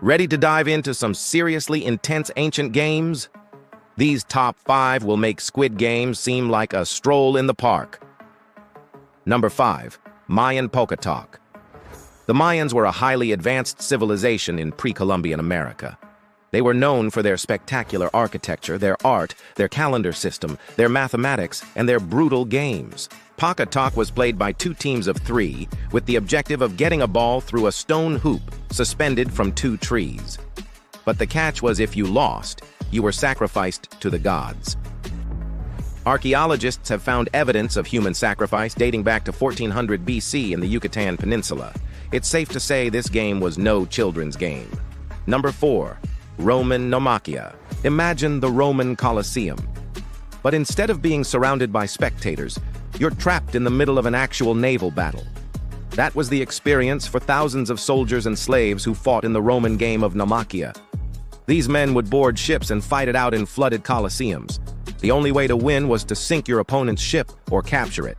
Ready to dive into some seriously intense ancient games? These top 5 will make Squid Game seem like a stroll in the park. Number 5. Mayan Poker Talk. The Mayans were a highly advanced civilization in pre-Columbian America. They were known for their spectacular architecture, their art, their calendar system, their mathematics, and their brutal games. Poker Talk was played by 2 teams of 3, with the objective of getting a ball through a stone hoop suspended from 2 trees. But the catch was if you lost, you were sacrificed to the gods. Archaeologists have found evidence of human sacrifice dating back to 1400 BC in the Yucatan Peninsula. It's safe to say this game was no children's game. Number 4. Roman Nomachia. Imagine the Roman Colosseum. But instead of being surrounded by spectators, you're trapped in the middle of an actual naval battle. That was the experience for thousands of soldiers and slaves who fought in the Roman game of Nomachia. These men would board ships and fight it out in flooded colosseums. The only way to win was to sink your opponent's ship or capture it.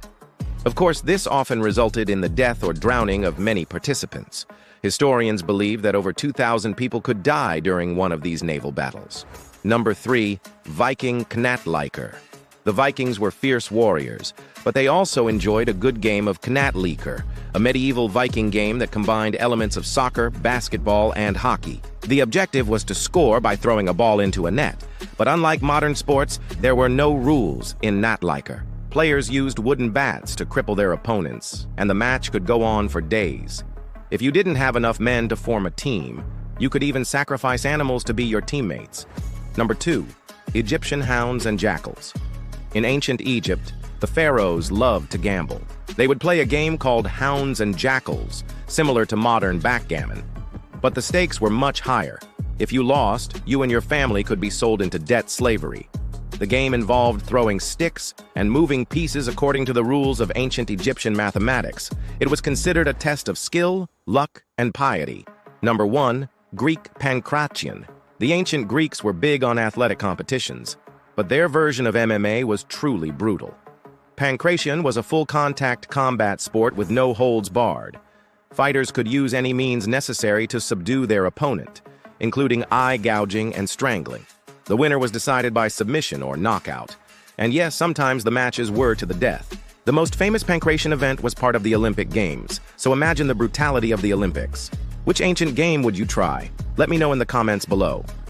Of course, this often resulted in the death or drowning of many participants. Historians believe that over 2,000 people could die during one of these naval battles. Number 3. Viking Knatker. The Vikings were fierce warriors, but they also enjoyed a good game of Knatker, a medieval Viking game that combined elements of soccer, basketball, and hockey. The objective was to score by throwing a ball into a net, but unlike modern sports, there were no rules in Knatker. Players used wooden bats to cripple their opponents, and the match could go on for days. If you didn't have enough men to form a team, you could even sacrifice animals to be your teammates. Number 2. Egyptian Hounds and Jackals. In ancient Egypt, the pharaohs loved to gamble. They would play a game called Hounds and Jackals, similar to modern backgammon. But the stakes were much higher. If you lost, you and your family could be sold into debt slavery. The game involved throwing sticks and moving pieces according to the rules of ancient Egyptian mathematics. It was considered a test of skill, luck, and piety. Number 1. Greek Pancratian. The ancient Greeks were big on athletic competitions, but their version of MMA was truly brutal. Pancratian was a full-contact combat sport with no holds barred. Fighters could use any means necessary to subdue their opponent, including eye gouging and strangling. The winner was decided by submission or knockout. And yes, sometimes the matches were to the death. The most famous Pancratian event was part of the Olympic Games, so imagine the brutality of the Olympics. Which ancient game would you try? Let me know in the comments below.